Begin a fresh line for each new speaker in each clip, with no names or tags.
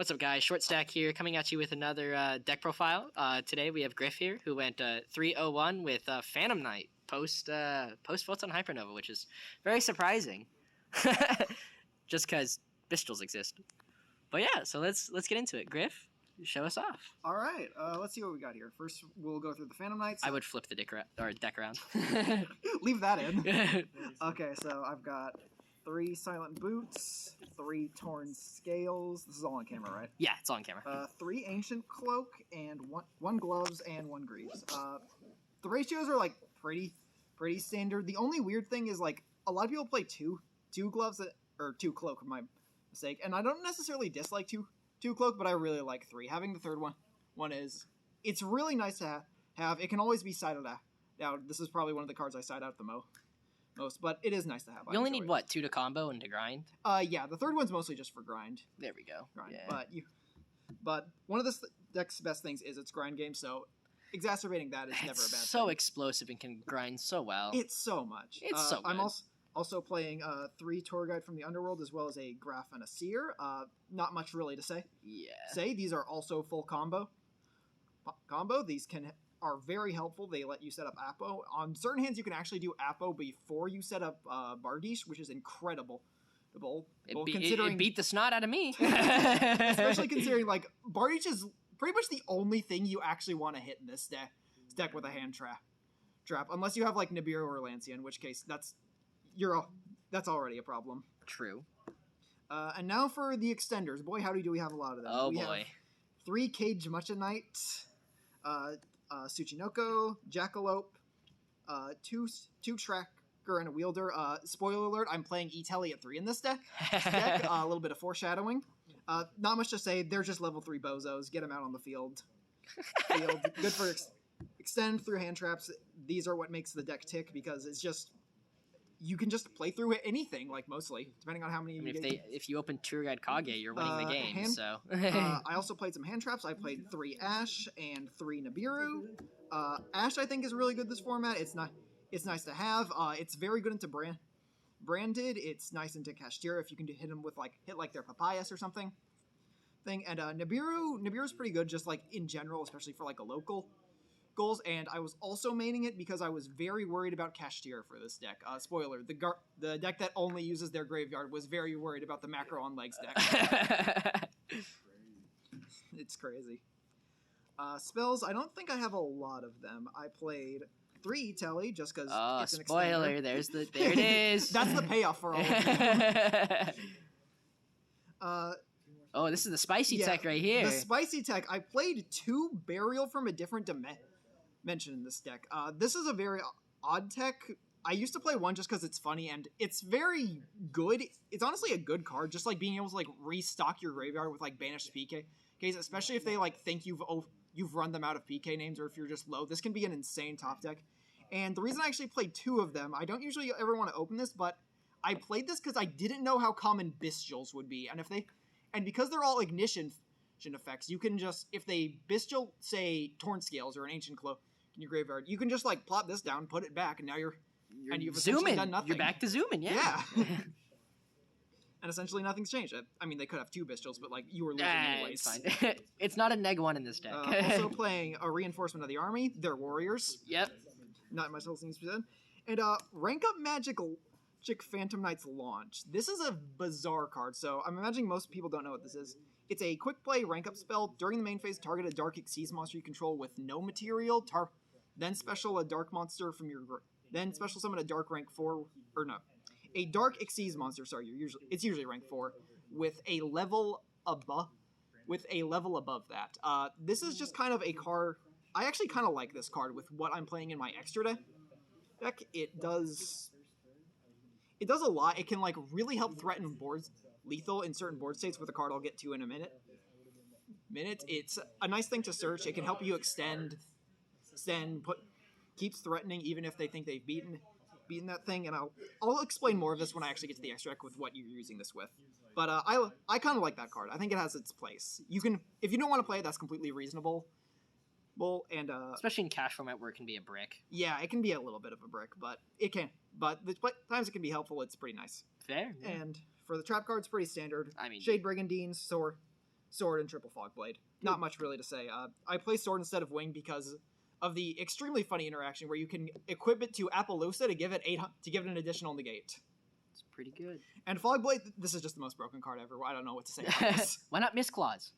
What's up, guys? Short Stack here, coming at you with another deck profile. Today we have Griff here, who went 3-0-1 with Phantom Knight post votes on Hypernova, which is very surprising, just because Bistils exist. But yeah, so let's get into it. Griff, show us off.
All right, let's see what we got here. First, we'll go through the Phantom Knights.
I would flip the deck around.
Leave that in. Okay, so I've got 3 Silent Boots, 3 Torn Scales. This is all on camera, right?
Yeah, it's on camera.
3 Ancient Cloak, and one Gloves and 1 Greaves. The ratios are like pretty standard. The only weird thing is like a lot of people play two Gloves or 2 Cloak, my mistake, and I don't necessarily dislike two Cloak, but I really like 3. Having the third one is it's really nice to have. It can always be sided out. Now, this is probably one of the cards I side out the most, but it is nice to have.
You only need, what, 2 to combo and to grind?
Yeah, the third one's mostly just for grind.
There we go.
Grind.
Yeah.
But one of this deck's best things is its grind game, so exacerbating that is never a bad thing.
It's so explosive and can grind so well.
It's so much.
It's so good.
I'm also playing 3 Tour Guide from the Underworld, as well as a Graph and a Seer. Not much really to say.
Yeah.
These are also full combo. These are very helpful. They let you set up Apo. On certain hands, you can actually do Apo before you set up Bardiche, which is incredible.
It beat the snot out of me.
Especially considering, like, Bardiche is pretty much the only thing you actually want to hit in this deck with a hand trap. Unless you have, like, Nibiru or Lancia, in which case that's already a problem.
True.
And now for the extenders. Boy, howdy do we have a lot of them.
Oh, boy.
Have 3 Cage Mucha Knight, Tsuchinoko, Jackalope, 2 Tracker and a Wielder. Spoiler alert, I'm playing E-Telly at 3 in this deck. A little bit of foreshadowing. Not much to say, they're just level 3 bozos. Get them out on the field. Good for extend through hand traps. These are what makes the deck tick, because it's just... You can just play through anything, like, mostly, depending on how many...
If you open Tour Guide Kage, you're winning the game, so...
I also played some hand traps. I played 3 Ash and 3 Nibiru. Ash, I think, is really good this format. It's nice to have. It's very good into branded. It's nice into Kashtira if you can hit them with, hit their Papayas or something. And Nibiru's pretty good, just, like, in general, especially for, like, a local... goals, and I was also maining it because I was very worried about Kashtira for this deck. Spoiler, the deck that only uses their graveyard was very worried about the Macro on Legs deck. It's crazy. Spells, I don't think I have a lot of them. I played 3 E-Telly just because it's an
spoiler,
extender.
there it is.
That's the payoff for all of them.
Oh, this is the spicy tech right here.
The spicy tech. I played 2 Burial from a different dimension in this deck. This is a very odd tech. I used to play 1 just because it's funny, and it's very good. It's honestly a good card, just like being able to like restock your graveyard with like banished PK case, especially if they like think you've run them out of PK names, or if you're just low. This can be an insane top deck. And the reason I actually played 2 of them, I don't usually ever want to open this, but I played this because I didn't know how common Bistils would be, and because they're all ignition effects, you can just, if they Bistil, say, Torn Scales or an Ancient Cloak in your graveyard, you can just, like, plop this down, put it back, and now you've essentially done nothing.
You're back to zooming, yeah.
And essentially nothing's changed. I mean, they could have 2 Bistils, but, like, you were losing anyways.
It's fine. It's not a -1 in this deck.
Also playing a Reinforcement of the Army. They're warriors.
Yep.
Not much else needs to be said. And rank up Magic Phantom Knight's Launch. This is a bizarre card, so I'm imagining most people don't know what this is. It's a quick play rank up spell. During the main phase, target a Dark Xyz monster you control with no material. Then special a Dark monster from your... Then special summon a Dark rank 4... Or no. A Dark Xyz monster, sorry. It's usually rank 4. With a level above that. This is just kind of a card... I actually kind of like this card with what I'm playing in my extra deck. It does a lot. It can, like, really help threaten boards lethal in certain board states with a card I'll get to in a minute. It's a nice thing to search. It can help you extend, keeps threatening even if they think they've beaten that thing, and I'll explain more of this when I actually get to the extra deck with what you're using this with. But I kind of like that card. I think it has its place. You can, if you don't want to play it, that's completely reasonable. And
especially in cash format where it can be a brick.
Yeah, it can be a little bit of a brick, but it can. But the times it can be helpful, it's pretty nice.
Fair. Yeah.
And for the trap cards, pretty standard.
I mean,
Shade Brigandines, Sword and triple Fog Blade. Not much really to say. I play Sword instead of Wing because of the extremely funny interaction where you can equip it to Appaloosa to give it an additional negate.
It's pretty good.
And Fog Blade, this is just the most broken card ever. I don't know what to say about this.
Why not Miss Claus?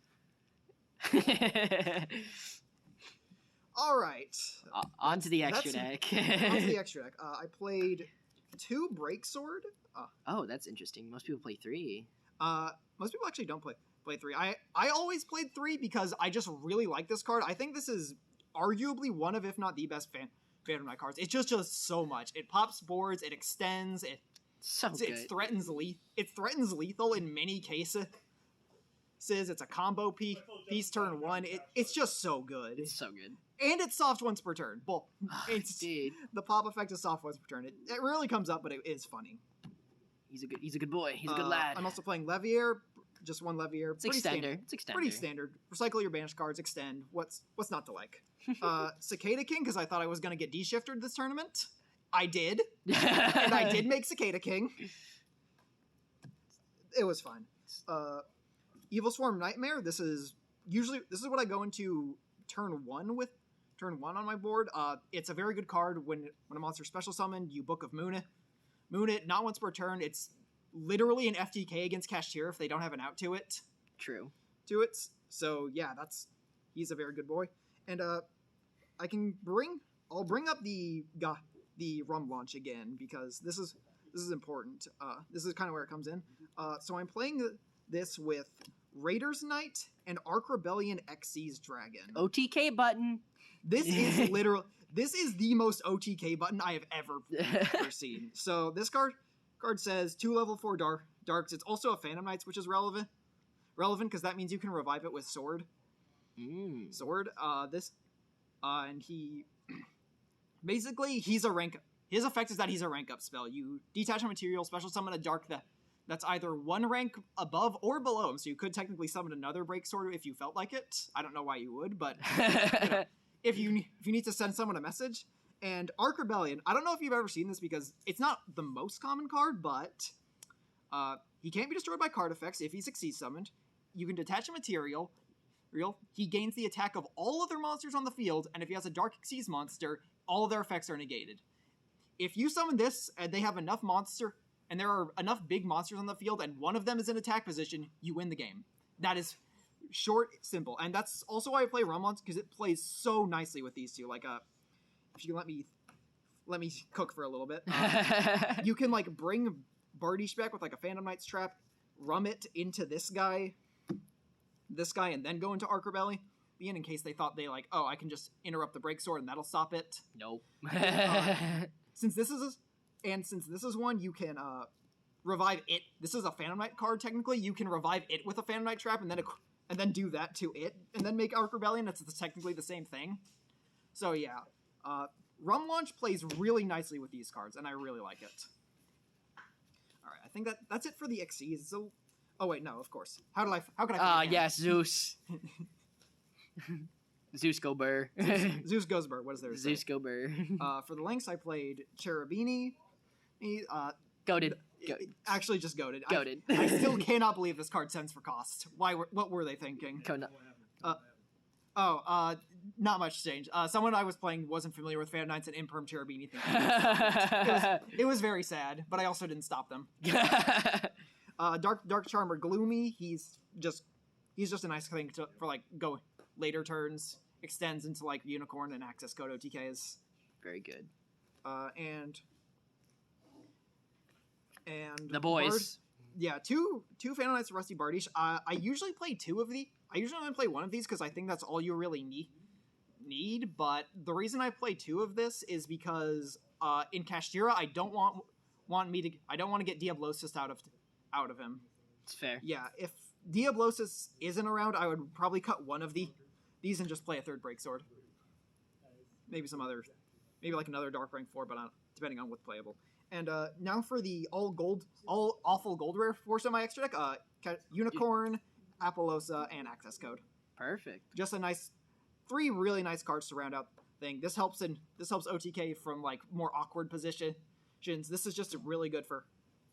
All right.
On to the extra deck.
On to the extra deck. I played 2 Break Sword.
Oh, that's interesting. Most people play 3.
Most people actually don't play 3. I always played 3 because I just really like this card. I think this is arguably one of, if not the best Phantom Knight cards. It just does so much. It pops boards. It extends. It threatens lethal in many cases. It's a combo piece turn 1. It's just so good.
It's so good.
And it's soft once per turn. Well,
Indeed.
The pop effect is soft once per turn. It rarely comes up, but it is funny.
He's a good boy. He's a good lad.
I'm also playing Levier. Just 1 Levier.
It's extender.
Pretty standard. Recycle your banished cards. Extend. What's not to like? Cicada King, because I thought I was going to get de-shifted this tournament. I did. And I did make Cicada King. It was fine. Evil Swarm Nightmare. This is what I go into turn 1 with. Turn 1 on my board. It's a very good card when a monster special summoned, you Book of Moon it, not once per turn. It's literally an FTK against Kashtira if they don't have an out to it.
True.
So yeah, he's a very good boy. And I'll bring up the Rum Launch again because this is important. This is kind of where it comes in. So I'm playing this with Raiders Knight and Ark Rebellion Xyz Dragon.
OTK button.
This is the most OTK button I have ever seen. So this card says 2 level 4 darks. It's also a Phantom Knights, which is relevant because that means you can revive it with Sword. Sword. And he basically he's a rank. His effect is that he's a rank up spell. You detach a material, special summon a dark that's either 1 rank above or below him. So you could technically summon another Break Sword if you felt like it. I don't know why you would, but if you need to send someone a message. And Ark Rebellion, I don't know if you've ever seen this because it's not the most common card, but he can't be destroyed by card effects if he's Xyz summoned. You can detach a material. He gains the attack of all other monsters on the field, and if he has a Dark Xyz monster, all of their effects are negated. If you summon this and they have enough monster, and there are enough big monsters on the field, and one of them is in attack position, you win the game. That is short, simple, and that's also why I play Rum Launch because it plays so nicely with these two. Like, if you let me cook for a little bit, you can like bring Bardiche back with like a Phantom Knight's Trap, rum it into this guy, and then go into Ark Rebellion in case they thought they like, oh, I can just interrupt the Break Sword and that'll stop it.
Nope.
Since this is one, you can revive it. This is a Phantom Knight card technically. You can revive it with a Phantom Knight Trap and then do that to it and then make Ark Rebellion. That's technically the same thing. So yeah, Rum Launch plays really nicely with these cards, and I really like it. All right, I think that's it for the Xyz. So, oh wait, no, of course. How can I?
Yes, Zeus. Zeus go burr.
Zeus goes burr. What is there?
Zeus go burr.
For the links, I played Cherubini.
Goated.
Actually, just goated.
Goated.
I still cannot believe this card sends for cost. What were they thinking? Not much change. Someone I was playing wasn't familiar with Phantom Knights and Imperm Cherubini. It was very sad, but I also didn't stop them. Dark Charmer Gloomy. He's just a nice thing for like go later turns. Extends into like Unicorn and access code OTKs.
Very good.
And
the boys.
Bard, yeah, two Phantom Knights Rusty Bardiche. I usually play 2 of these. I usually only play 1 of these because I think that's all you really need. But the reason I play 2 of this is because in Kashtira I don't want to get Diablosis out of him. It's
fair.
Yeah, if Diablosis isn't around, I would probably cut 1 of these and just play a 3rd Break Sword. Maybe like another Dark Rank 4, but depending on what's playable. And now for the all awful gold rare force on my extra deck, Unicorn, Appaloosa, and access code.
Perfect.
Just a nice 3 really nice cards to round out thing. This helps OTK from like more awkward positions. This is just really good for.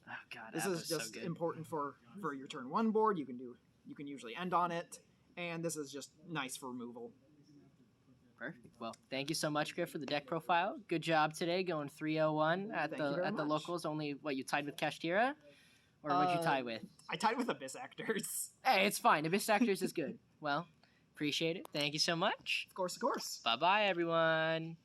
Oh god,
this is just
so
important for your turn 1 board. You can do you can usually end on it, and this is just nice for removal.
Perfect. Well, thank you so much, Griff, for the deck profile. Good job today, going 301 at
Thank you very
the
much.
locals. Only what you tied with Kashtira, or what'd you tie with?
I tied with Abyss Actors.
Hey, it's fine. Abyss Actors is good. Well, appreciate it. Thank you so much.
Of course, of course.
Bye bye, everyone.